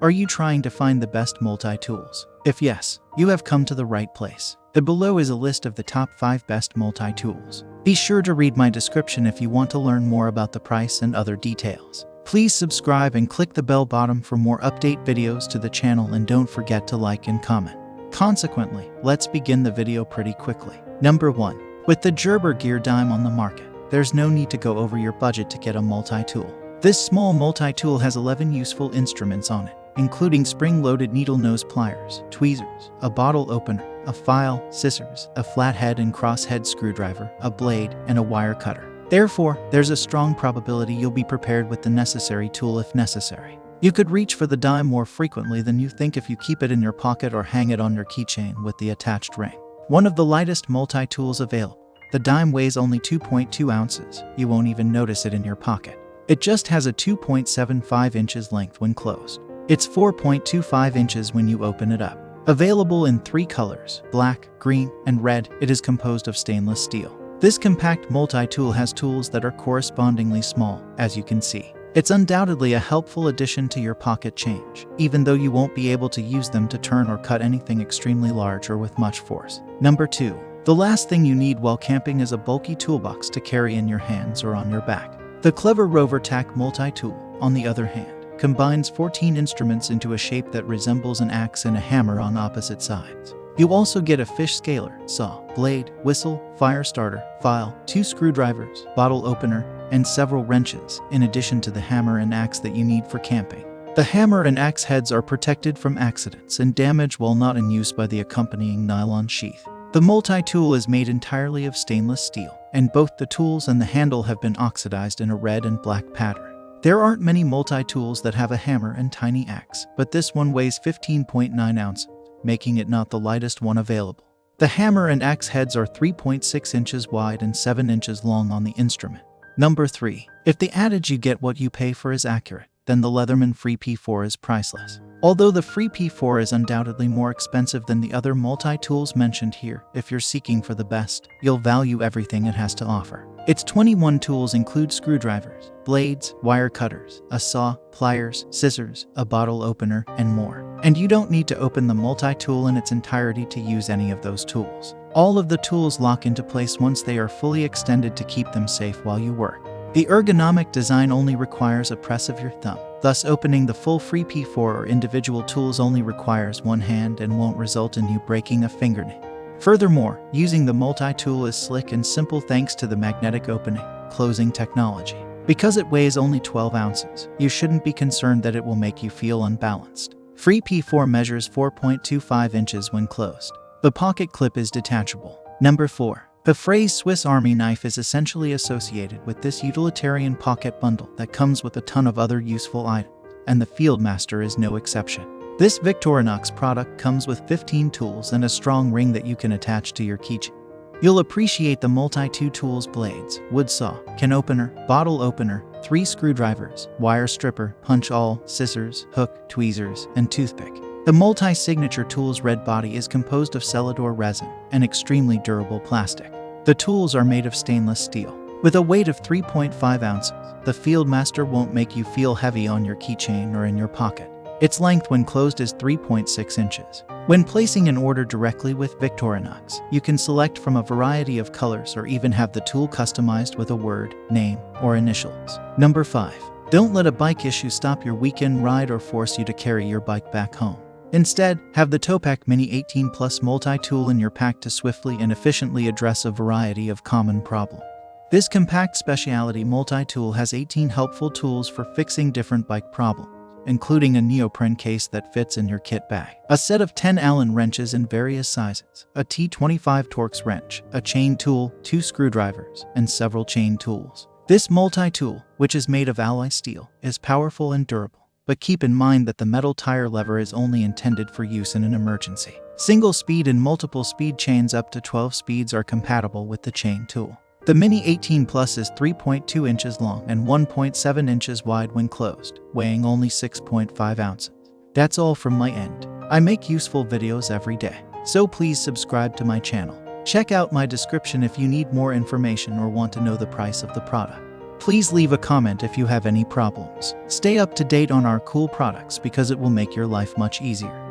Are you trying to find the best multi-tools? If yes, you have come to the right place. The below is a list of the top 5 best multi-tools. Be sure to read my description if you want to learn more about the price and other details. Please subscribe and click the bell button for more update videos to the channel, and don't forget to like and comment. Consequently, let's begin the video pretty quickly. Number 1. With the Gerber gear dime on the market, there's no need to go over your budget to get a multi-tool. This small multi-tool has 11 useful instruments on it, including spring-loaded needle nose pliers, tweezers, a bottle opener, a file, scissors, a flathead and crosshead screwdriver, a blade, and a wire cutter. Therefore, there's a strong probability you'll be prepared with the necessary tool if necessary. You could reach for the dime more frequently than you think if you keep it in your pocket or hang it on your keychain with the attached ring. One of the lightest multi-tools available, the dime weighs only 2.2 ounces. You won't even notice it in your pocket. It just has a 2.75 inches length when closed. It's 4.25 inches when you open it up. Available in 3 colors, black, green, and red, it is composed of stainless steel. This compact multi-tool has tools that are correspondingly small, as you can see. It's undoubtedly a helpful addition to your pocket change, even though you won't be able to use them to turn or cut anything extremely large or with much force. Number 2. The last thing you need while camping is a bulky toolbox to carry in your hands or on your back. The Clever Rover Tack multi-tool, on the other hand, combines 14 instruments into a shape that resembles an axe and a hammer on opposite sides. You also get a fish scaler, saw, blade, whistle, fire starter, file, 2 screwdrivers, bottle opener, and several wrenches, in addition to the hammer and axe that you need for camping. The hammer and axe heads are protected from accidents and damage while not in use by the accompanying nylon sheath. The multi-tool is made entirely of stainless steel, and both the tools and the handle have been oxidized in a red and black pattern. There aren't many multi-tools that have a hammer and tiny axe, but this one weighs 15.9 ounces, making it not the lightest one available. The hammer and axe heads are 3.6 inches wide and 7 inches long on the instrument. Number 3. If the adage "you get what you pay for" is accurate, then the Leatherman Free P4 is priceless. Although the Free P4 is undoubtedly more expensive than the other multi-tools mentioned here, if you're seeking for the best, you'll value everything it has to offer. Its 21 tools include screwdrivers, blades, wire cutters, a saw, pliers, scissors, a bottle opener, and more. And you don't need to open the multi-tool in its entirety to use any of those tools. All of the tools lock into place once they are fully extended to keep them safe while you work. The ergonomic design only requires a press of your thumb. Thus, opening the full Free P4 or individual tools only requires one hand and won't result in you breaking a fingernail. Furthermore, using the multi-tool is slick and simple thanks to the magnetic opening, closing technology. Because it weighs only 12 ounces, you shouldn't be concerned that it will make you feel unbalanced. Free P4 measures 4.25 inches when closed. The pocket clip is detachable. Number 4. The phrase Swiss Army knife is essentially associated with this utilitarian pocket bundle that comes with a ton of other useful items, and the Fieldmaster is no exception. This Victorinox product comes with 15 tools and a strong ring that you can attach to your keychain. You'll appreciate the multi-tools blades, wood saw, can opener, bottle opener, 3 screwdrivers, wire stripper, punch awl, scissors, hook, tweezers, and toothpick. The multi-signature tools red body is composed of Celador resin, an extremely durable plastic. The tools are made of stainless steel. With a weight of 3.5 ounces, the Fieldmaster won't make you feel heavy on your keychain or in your pocket. Its length when closed is 3.6 inches. When placing an order directly with Victorinox, you can select from a variety of colors or even have the tool customized with a word, name, or initials. Number 5. Don't let a bike issue stop your weekend ride or force you to carry your bike back home. Instead, have the Topak Mini 18 Plus multi-tool in your pack to swiftly and efficiently address a variety of common problems. This compact specialty multi-tool has 18 helpful tools for fixing different bike problems, including a neoprene case that fits in your kit bag, a set of 10 Allen wrenches in various sizes, a T25 Torx wrench, a chain tool, 2 screwdrivers, and several chain tools. This multi-tool, which is made of alloy steel, is powerful and durable. But keep in mind that the metal tire lever is only intended for use in an emergency. Single speed and multiple speed chains up to 12 speeds are compatible with the chain tool. The Mini 18 Plus is 3.2 inches long and 1.7 inches wide when closed, weighing only 6.5 ounces. That's all from my end. I make useful videos every day, so please subscribe to my channel. Check out my description if you need more information or want to know the price of the product. Please leave a comment if you have any problems. Stay up to date on our cool products because it will make your life much easier.